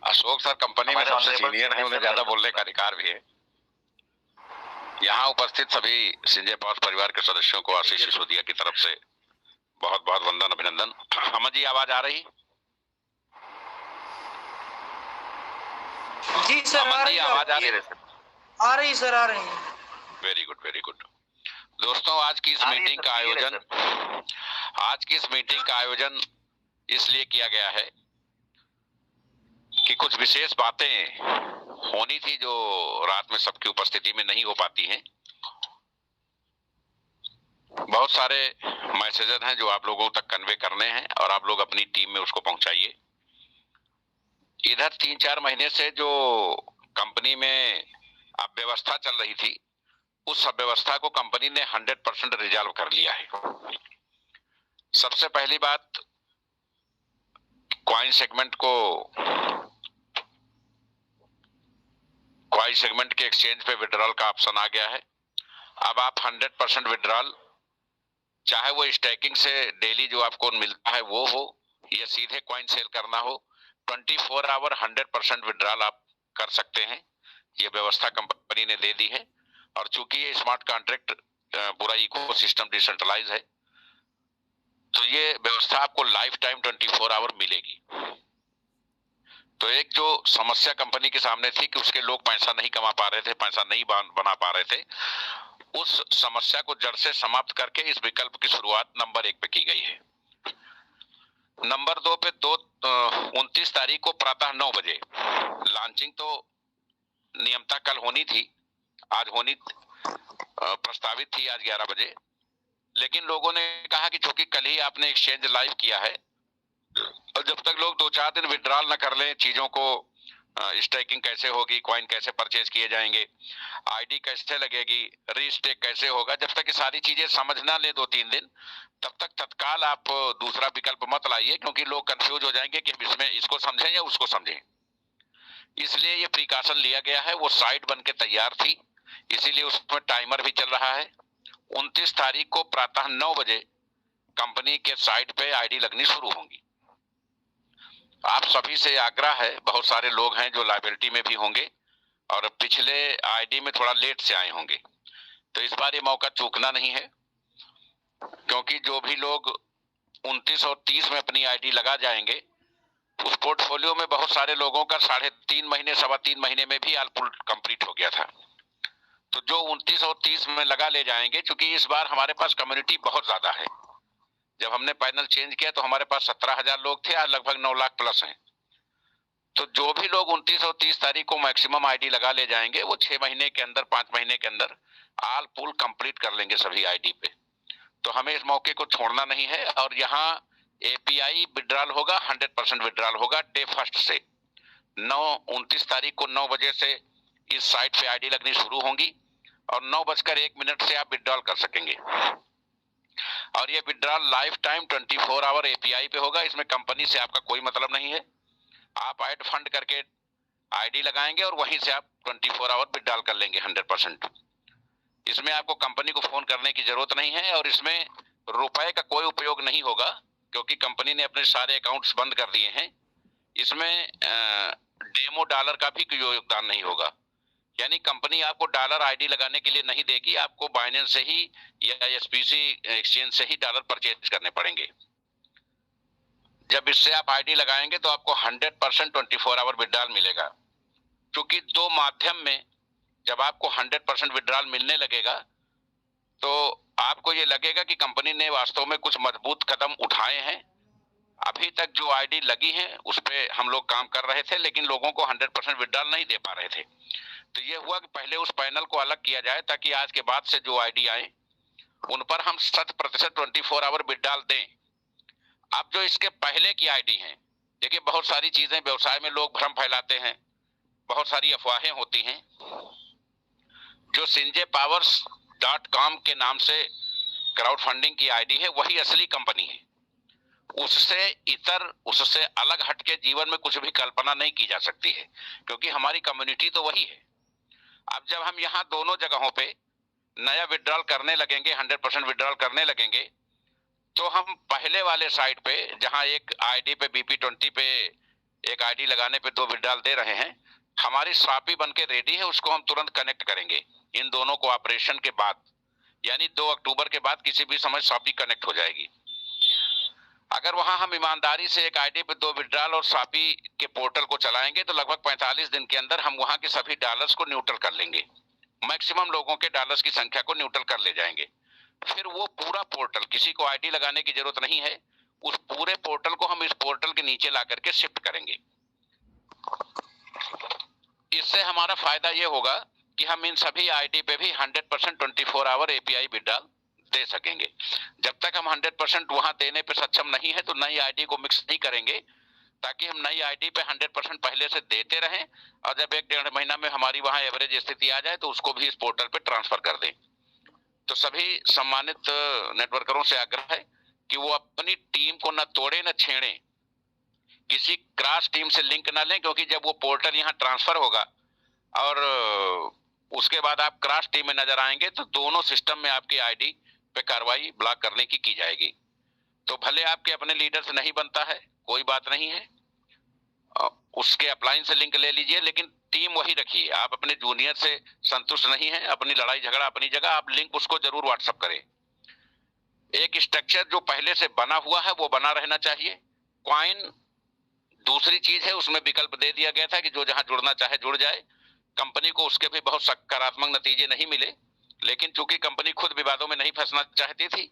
Ashok sir company में सबसे senior है, उन्हें ज्यादा बोलने का अधिकार भी है। यहाँ उपस्थित सभी सिंजे पावर परिवार के सदस्यों को आशीष सिसोदिया की तरफ से बहुत बहुत वंदन, अभिनंदन। अमन जी, आवाज आ रही? जी सर, आ रही, आवाज आ रही है? आ रही सर, आ रही है। Very good, very good. दोस्तों, आज की इस मीटिंग का आयोजन इसलिए किया गया है कि कुछ विशेष बातें होनी थी जो रात में सबकी उपस्थिति में नहीं हो पाती हैं। बहुत सारे मैसेजेस हैं जो आप लोगों तक कन्वे करने हैं और आप लोग अपनी टीम में उसको पहुंचाइए। इधर 3-4 महीने से जो कंपनी में अव्यवस्था चल रही थी, उस अव्यवस्था को कंपनी ने 100% रिजॉल्व कर लिया है। सबसे पहली बात, क्वाइन सेगमेंट के एक्सचेंज पे विड्रॉल का ऑप्शन आ गया है। अब आप 100% विड्रॉल, चाहे वो स्टैकिंग से डेली जो आपको मिलता है वो हो या सीधे क्वाइन सेल करना हो, 24 आवर 100% विड्रॉल आप कर सकते हैं। ये व्यवस्था कंपनी ने दे दी है। और चूंकि ये स्मार्ट कॉन्ट्रैक्ट पूरा इकोसिस्टम डिसेंट्रलाइज है, तो ये व्यवस्था आपको लाइफ टाइम 24 आवर मिलेगी। तो एक जो समस्या कंपनी के सामने थी कि उसके लोग पैसा नहीं कमा पा रहे थे, पैसा नहीं बना पा रहे थे, उस समस्या को जड़ से समाप्त करके इस विकल्प की शुरुआत नंबर 1 पे की गई है। नंबर 2 पे 29 तारीख को प्रातः 9 बजे लॉन्चिंग तो नियमतः कल होनी थी, आज होनी प्रस्तावित थी आज 11 बजे, लेकिन लोगों ने कहा कि चूंकि कल ही आपने एक्सचेंज लाइव किया है और जब तक लोग 2-4 दिन विड्रॉल न कर लें चीजों को, स्टेकिंग कैसे होगी, कॉइन कैसे परचेज किए जाएंगे, आईडी कैसे लगेगी, रीस्टेक कैसे होगा, जब तक ये सारी चीजें समझ ना ले 2-3 दिन, तब तक तत्काल आप दूसरा विकल्प मत लाइए, क्योंकि लोग कंफ्यूज हो जाएंगे कि इसमें इसको समझें या उसको समझें। इसलिए ये प्रिकॉशन लिया गया है। वो साइट बन के तैयार थी, इसीलिए उसमें टाइमर भी चल रहा है। 29 तारीख को प्रातः 9 बजे कंपनी के साइट पे आईडी लगनी शुरू होंगी। आप सभी से आग्रह है, बहुत सारे लोग हैं जो लायबिलिटी में भी होंगे और पिछले आईडी में थोड़ा लेट से आए होंगे, तो इस बार ये मौका चूकना नहीं है, क्योंकि जो भी लोग 29 और 30 में अपनी आईडी लगा जाएंगे, उस पोर्टफोलियो में बहुत सारे लोगों का 3.5 महीने 3.25 महीने में भी ऑल फुल कंप्लीट हो गया था। तो जो 29 और 30 में लगा ले जाएंगे, क्योंकि इस बार हमारे पास कम्युनिटी बहुत ज्यादा है। जब हमने पैनल चेंज किया तो हमारे पास 17,000 लोग थे, आज लगभग 9 लाख प्लस हैं। तो जो भी लोग 29 और 30 तारीख को मैक्सिमम आईडी लगा ले जाएंगे, वो 6 महीने के अंदर, 5 महीने के अंदर ऑल फुल कंप्लीट कर लेंगे सभी आईडी पे। तो हमें इस मौके को छोड़ना नहीं है। और यहाँ एपीआई विड्रॉल होगा, 100% विड्रॉल होगा डे फर्स्ट से। 29 तारीख को 9 बजे से इस साइट पे आईडी लगनी शुरू होंगी और 9:01 से आप विड्रॉल कर सकेंगे। और ये withdrawal life time 24 hour API पे होगा। इसमें कंपनी से आपका कोई मतलब नहीं है। आप ऐड फंड करके आईडी लगाएंगे और वहीं से आप 24 आवर विड्रॉल कर लेंगे 100%। इसमें आपको कंपनी को फोन करने की जरूरत नहीं है और इसमें रुपए का कोई उपयोग नहीं होगा, क्योंकि कंपनी ने अपने सारे अकाउंट्स बंद कर दिए हैं। इसमें डेमो डॉलर का भी कोई योगदान नहीं होगा, यानी कंपनी आपको डॉलर आईडी लगाने के लिए नहीं देगी, आपको बाइनेंस से ही या एसपीसी एक्सचेंज से ही डॉलर परचेज करने पड़ेंगे। जब इससे आप आईडी लगाएंगे तो आपको 100% 24 आवर विड्रॉल मिलेगा, क्योंकि 2 माध्यम में जब आपको 100% विड्रॉल मिलने लगेगा तो आपको ये लगेगा कि कंपनी ने वास्तव में कुछ मजबूत कदम उठाए हैं। अभी तक जो आईडी लगी है उस पे हम लोग काम कर रहे थे, लेकिन लोगों को 100% विड्रॉल नहीं दे पा रहे थे। तो ये हुआ कि पहले उस पैनल को अलग किया जाए, ताकि आज के बाद से जो आईडी आए उन पर हम 100% 24 आवर विड्रॉल दें। अब जो इसके पहले की आईडी हैं, देखिए बहुत सारी चीजें व्यवसाय में लोग भ्रम फैलाते हैं, बहुत सारी अफवाहें होती हैं। जो sinjpowers.com के नाम से क्राउड फंडिंग की आईडी है, वही असली कंपनी है। उससे अलग हटके जीवन में कुछ भी कल्पना नहीं की जा सकती है, क्योंकि हमारी कम्युनिटी तो वही है। अब जब हम यहाँ दोनों जगहों पे नया विड्रॉल करने लगेंगे, 100% विड्रॉल करने लगेंगे, तो हम पहले वाले साइट पे जहाँ एक आईडी पे BP20 पे एक आईडी लगाने पे 2 विड्रॉल दे रहे हैं, हमारी स्वापी बन के रेडी है, उसको हम तुरंत कनेक्ट करेंगे इन दोनों को ऑपरेशन के बाद, यानी 2 अक्टूबर के बाद किसी भी समय स्वापी कनेक्ट हो जाएगी। अगर वहां हम ईमानदारी से एक आईडी पे 2 विड्रॉल और स्वापी के पोर्टल को चलाएंगे तो लगभग 45 दिन के अंदर हम वहां के सभी डॉलर्स को न्यूट्रल कर लेंगे, मैक्सिमम लोगों के डॉलर्स की संख्या को न्यूट्रल कर ले जाएंगे। फिर वो पूरा पोर्टल, किसी को आईडी लगाने की जरूरत नहीं है, उस पूरे पोर्टल को हम इस पोर्टल के नीचे ला करके शिफ्ट करेंगे। इससे हमारा फायदा ये होगा कि हम इन सभी आईडी पे भी 100% 24 आवर एपीआई विड्रॉल दे सकेंगे। जब तक हम 100% वहां देने पे सक्षम नहीं है तो नई आईडी को मिक्स नहीं करेंगे, ताकि हम नई आईडी पे 100% पहले से देते रहें और जब 1-1.5 महीना में हमारी वहां एवरेज स्थिति आ जाए तो उसको भी इस पोर्टल पे ट्रांसफर कर दें। तो सभी सम्मानित नेटवर्करों से आग्रह है कि वो अपनी टीम को न तोड़े न छेड़े, किसी क्रॉस टीम से लिंक न लें, क्योंकि जब वो पोर्टल यहाँ ट्रांसफर होगा और उसके बाद आप क्रॉस टीम में नजर आएंगे तो दोनों सिस्टम में आपकी आईडी पे कार्रवाई ब्लॉक करने की जाएगी। तो भले आपके अपने लीडर से नहीं बनता है, कोई बात नहीं है, उसके अपलाइन से लिंक ले लीजिए, लेकिन टीम वही रखिए। आप अपने जूनियर से संतुष्ट नहीं है, अपनी लड़ाई झगड़ा अपनी जगह, आप लिंक उसको जरूर व्हाट्सएप करें। एक स्ट्रक्चर जो पहले से बना हुआ है वो बना रहना चाहिए। क्वाइन दूसरी चीज है, उसमें विकल्प दे दिया गया था कि जो जहां जुड़ना चाहे जुड़ जाए। कंपनी को उसके भी बहुत सकारात्मक नतीजे नहीं मिले, लेकिन चूंकि कंपनी खुद विवादों में नहीं फंसना चाहती थी,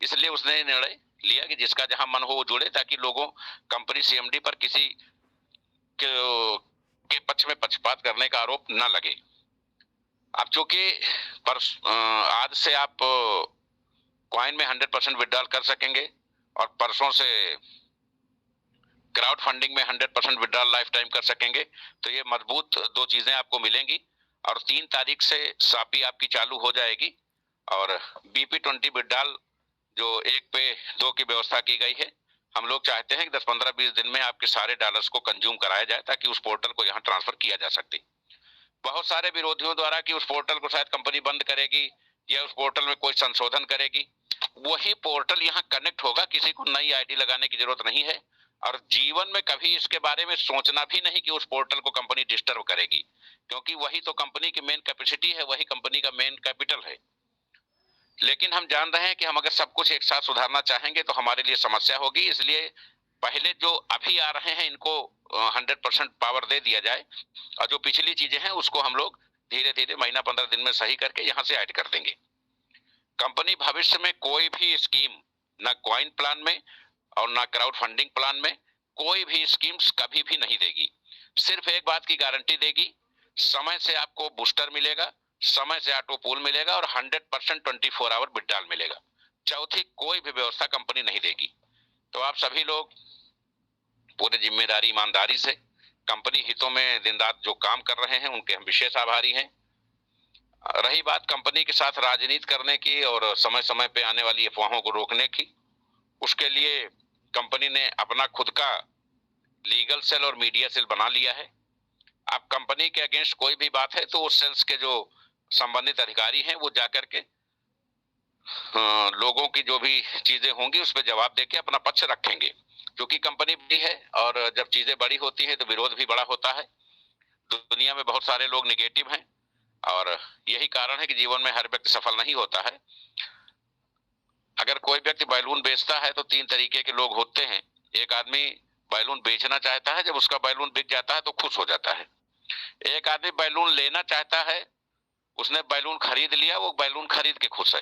इसलिए उसने निर्णय लिया कि जिसका जहां मन हो वो जुड़े, ताकि लोगों कंपनी सीएमडी पर किसी के पक्ष में पक्षपात करने का आरोप न लगे। अब चूंकि आज से आप क्वाइन में 100% विड्रॉल कर सकेंगे और परसों से क्राउड फंडिंग में 100% विड्रॉल लाइफ टाइम कर सकेंगे, तो ये मजबूत 2 चीजें आपको मिलेंगी। और 3 तारीख से स्वापी आपकी चालू हो जाएगी और BP20 विड्रॉल जो 1 पे 2 की व्यवस्था की गई है, हम लोग चाहते हैं कि 10-15-20 दिन में आपके सारे डॉलर्स को कंज्यूम कराया जाए, ताकि उस पोर्टल को यहाँ ट्रांसफर किया जा सके। बहुत सारे विरोधियों द्वारा कि उस पोर्टल को शायद कंपनी बंद करेगी या उस पोर्टल में कोई संशोधन करेगी, वही पोर्टल यहाँ कनेक्ट होगा, किसी को नई आईडी लगाने की जरूरत नहीं है। और जीवन में कभी इसके बारे में सोचना भी नहीं कि उस पोर्टल को कंपनी डिस्टर्ब करेगी, क्योंकि वही तो कंपनी की मेन कैपेसिटी है, वही कंपनी का मेन कैपिटल है। लेकिन हम जान रहे हैं कि हम अगर सब कुछ एक साथ सुधारना चाहेंगे तो हमारे लिए समस्या होगी, इसलिए पहले जो अभी आ रहे हैं इनको 100% पावर दे दिया जाए और जो पिछली चीजें हैं उसको हम लोग धीरे धीरे महीना 15 दिन में सही करके यहाँ से ऐड कर देंगे। कंपनी भविष्य में कोई भी स्कीम, ना क्वाइन प्लान में और ना क्राउड फंडिंग प्लान में, कोई भी स्कीम्स कभी भी नहीं देगी। सिर्फ एक बात की गारंटी देगी, समय से आपको बूस्टर मिलेगा, समय से ऑटो पूल मिलेगा और 100% 24 आवर विड्रॉल मिलेगा। चौथी कोई भी व्यवस्था कंपनी नहीं देगी। तो आप सभी लोग पूरे जिम्मेदारी ईमानदारी से कंपनी हितों में दिन रात जो काम कर रहे हैं उनके हम विशेष आभारी हैं। रही बात कंपनी के साथ राजनीति करने की और समय समय पे आने वाली अफवाहों को रोकने की, उसके लिए कंपनी ने अपना खुद का लीगल सेल और मीडिया सेल बना लिया है। अब कंपनी के अगेंस्ट कोई भी बात है तो उस सेल्स के जो संबंधित अधिकारी हैं वो जाकर के लोगों की जो भी चीजें होंगी उस पर जवाब देके अपना पक्ष रखेंगे, क्योंकि कंपनी बड़ी है और जब चीजें बड़ी होती हैं तो विरोध भी बड़ा होता है। दुनिया में बहुत सारे लोग निगेटिव हैं और यही कारण है कि जीवन में हर व्यक्ति सफल नहीं होता है। अगर कोई व्यक्ति बैलून बेचता है तो 3 तरीके के लोग होते हैं। एक आदमी बैलून बेचना चाहता है, जब उसका बैलून बिक जाता है तो खुश हो जाता है। एक आदमी बैलून लेना चाहता है, उसने बैलून खरीद लिया, वो बैलून खरीद के खुश है।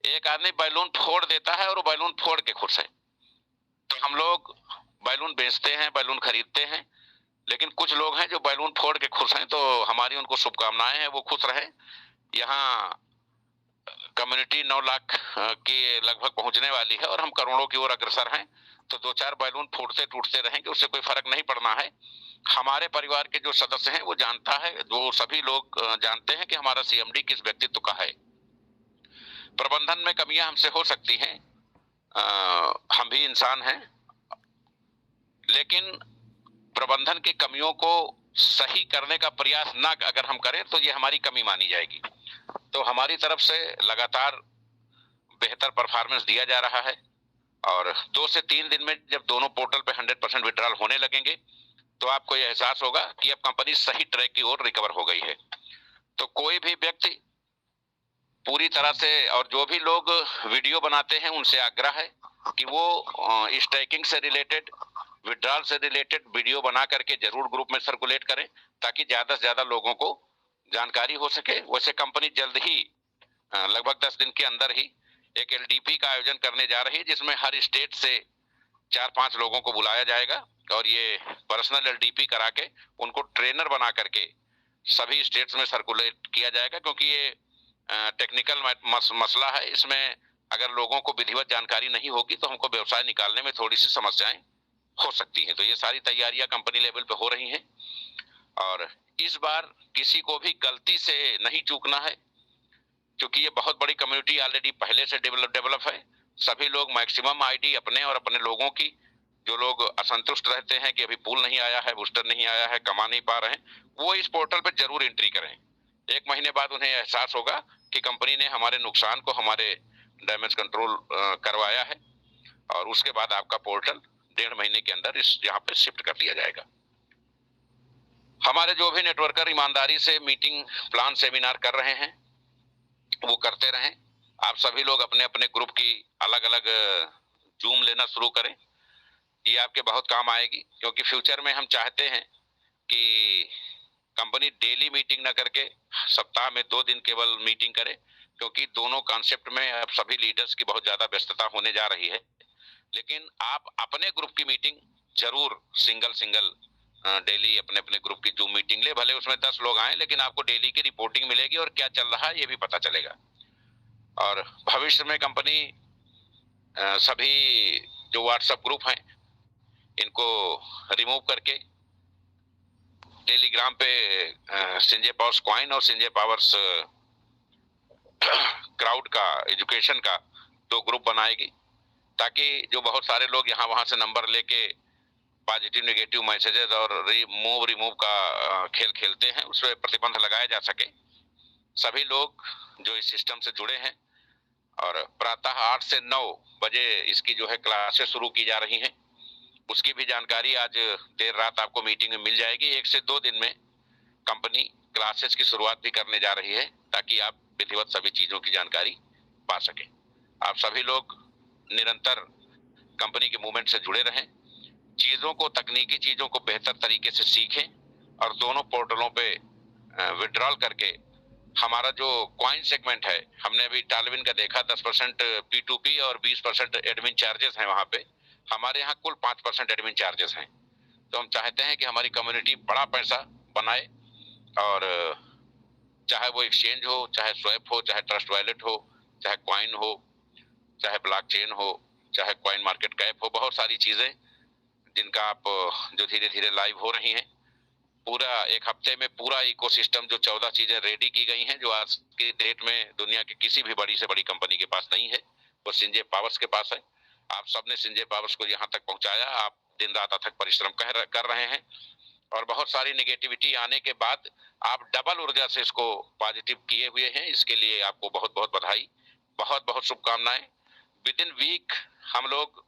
एक आदमी बैलून फोड़ देता है और वो बैलून फोड़ के खुश है। तो हम लोग बैलून बेचते हैं, बैलून खरीदते हैं, लेकिन कुछ लोग हैं जो बैलून फोड़ के खुश हैं, तो हमारी उनको शुभकामनाएं हैं, वो खुश रहे। यहाँ कम्युनिटी 9 लाख के लगभग पहुंचने वाली है और हम करोड़ों की ओर अग्रसर हैं, तो 2-4 बैलून फूटते टूटते रहेंगे, उससे कोई फर्क नहीं पड़ना है। हमारे परिवार के जो सदस्य हैं वो जानता है, जो सभी लोग जानते हैं कि हमारा सीएमडी किस व्यक्तित्व का है। प्रबंधन में कमियां हमसे हो सकती हैं, हम भी इंसान हैं, लेकिन प्रबंधन की कमियों को सही करने का प्रयास ना अगर हम करें तो ये हमारी कमी मानी जाएगी। तो हमारी तरफ से लगातार बेहतर परफॉर्मेंस दिया जा रहा है और 2 से 3 दिन में जब दोनों पोर्टल पे 100% विड्रॉल होने लगेंगे तो आपको यह एहसास होगा कि अब कंपनी सही ट्रैक की ओर रिकवर हो गई है। तो कोई भी व्यक्ति पूरी तरह से, और जो भी लोग वीडियो बनाते हैं उनसे आग्रह है कि वो स्टैकिंग से रिलेटेड, विड्रॉल से रिलेटेड वीडियो बना करके जरूर ग्रुप में सर्कुलेट करें, ताकि ज्यादा से ज्यादा लोगों को जानकारी हो सके। वैसे कंपनी जल्द ही लगभग 10 दिन के अंदर ही एक एलडीपी का आयोजन करने जा रही है, जिसमें हर स्टेट से 4-5 लोगों को बुलाया जाएगा और ये पर्सनल एलडीपी करा के उनको ट्रेनर बना करके सभी स्टेट्स में सर्कुलेट किया जाएगा। क्योंकि ये टेक्निकल मसला है, इसमें अगर लोगों को विधिवत जानकारी नहीं होगी तो हमको व्यवसाय निकालने में थोड़ी सी समस्याएं हो सकती हैं। तो ये सारी तैयारियां कंपनी लेवल पे हो रही हैं और इस बार किसी को भी गलती से नहीं चूकना है, क्योंकि ये बहुत बड़ी कम्युनिटी ऑलरेडी पहले से डेवलप है। सभी लोग मैक्सिमम आईडी अपने और अपने लोगों की, जो लोग असंतुष्ट रहते हैं कि अभी पूल नहीं आया है, बूस्टर नहीं आया है, कमा नहीं पा रहे हैं, वो इस पोर्टल पे जरूर एंट्री करें। 1 महीने बाद उन्हें एहसास होगा कि कंपनी ने हमारे नुकसान को, हमारे डैमेज कंट्रोल करवाया है, और उसके बाद आपका पोर्टल 1.5 महीने के अंदर इस यहाँ पे शिफ्ट कर दिया जाएगा। हमारे जो भी नेटवर्कर ईमानदारी से मीटिंग प्लान सेमिनार कर रहे हैं वो करते रहें। आप सभी लोग अपने अपने ग्रुप की अलग अलग जूम लेना शुरू करें, ये आपके बहुत काम आएगी। क्योंकि फ्यूचर में हम चाहते हैं कि कंपनी डेली मीटिंग ना करके सप्ताह में 2 दिन केवल मीटिंग करे, क्योंकि दोनों कॉन्सेप्ट में अब सभी लीडर्स की बहुत ज्यादा व्यस्तता होने जा रही है। लेकिन आप अपने ग्रुप की मीटिंग जरूर सिंगल डेली अपने अपने ग्रुप की जूम मीटिंग ले, भले उसमें 10 लोग आए, लेकिन आपको डेली की रिपोर्टिंग मिलेगी और क्या चल रहा है ये भी पता चलेगा। और भविष्य में कंपनी सभी जो व्हाट्सएप ग्रुप हैं इनको रिमूव करके टेलीग्राम पे संजय पावर्स कॉइन और संजय पावर्स क्राउड का एजुकेशन का 2 ग्रुप बनाएगी, ताकि जो बहुत सारे लोग यहाँ वहां से नंबर लेके पॉजिटिव नेगेटिव मैसेजेस और रिमूव का खेल खेलते हैं, उस पर प्रतिबंध लगाया जा सके। सभी लोग जो इस सिस्टम से जुड़े हैं, और प्रातः 8 से 9 बजे इसकी जो है क्लासेस शुरू की जा रही हैं, उसकी भी जानकारी आज देर रात आपको मीटिंग में मिल जाएगी। 1 से 2 दिन में कंपनी क्लासेस की शुरुआत भी करने जा रही है, ताकि आप विधिवत सभी चीजों की जानकारी पा सके। आप सभी लोग निरंतर कंपनी के मूवमेंट से जुड़े रहें, चीजों को, तकनीकी चीजों को बेहतर तरीके से सीखें, और दोनों पोर्टलों पे विड्रॉल करके हमारा जो कॉइन सेगमेंट है, हमने अभी टालविन का देखा 10% P2P और 20% एडमिन चार्जेस हैं वहां पे। हमारे यहाँ कुल 5% एडमिन चार्जेस हैं। तो हम चाहते हैं कि हमारी कम्युनिटी बड़ा पैसा बनाए, और चाहे वो एक्सचेंज हो, चाहे स्वैप हो, चाहे ट्रस्ट वॉलेट हो, चाहे कॉइन हो, चाहे ब्लॉकचेन हो, चाहे कॉइन मार्केट कैप हो, बहुत सारी चीजें जिनका आप जो धीरे धीरे लाइव हो रही हैं। पूरा 1 हफ्ते में पूरा इकोसिस्टम, जो 14 चीजें रेडी की गई हैं, जो आज की डेट में दुनिया की किसी भी बड़ी से बड़ी कंपनी के पास नहीं है, वो संजय पावर्स के पास है। आप सबने संजय पावर्स को यहाँ तक पहुंचाया, आप दिन रात अथक परिश्रम कर रहे हैं, और बहुत सारी नेगेटिविटी आने के बाद आप डबल ऊर्जा से इसको पॉजिटिव किए हुए हैं। इसके लिए आपको बहुत बहुत बधाई, बहुत बहुत शुभकामनाएं। विद इन वीक हम लोग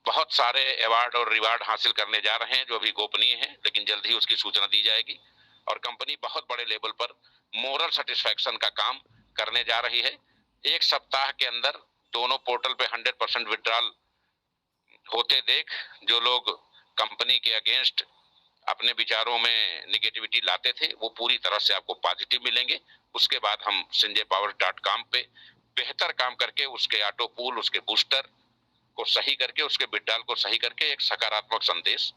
बहुत सारे अवार्ड और रिवार्ड हासिल करने जा रहे हैं, जो अभी गोपनीय हैं, लेकिन जल्द ही उसकी सूचना दी जाएगी। और कंपनी बहुत बड़े लेवल पर मोरल सेटिस्फैक्शन का काम करने जा रही है। 1 सप्ताह के अंदर दोनों पोर्टल पे 100% विड्रॉल होते देख, जो लोग कंपनी के अगेंस्ट अपने विचारों में निगेटिविटी लाते थे, वो पूरी तरह से आपको पॉजिटिव मिलेंगे। उसके बाद हम sanjaypower.com पे बेहतर काम करके उसके ऑटो पूल, उसके बूस्टर को सही करके, उसके विड्रॉल को सही करके एक सकारात्मक संदेश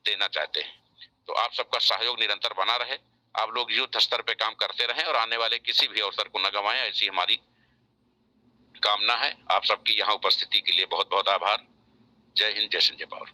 देना चाहते हैं। तो आप सबका सहयोग निरंतर बना रहे, आप लोग युद्ध स्तर पे काम करते रहें, और आने वाले किसी भी अवसर को न गंवाएं, ऐसी हमारी कामना है। आप सबकी यहाँ उपस्थिति के लिए बहुत बहुत आभार। जय हिंद, जय संजय पावर।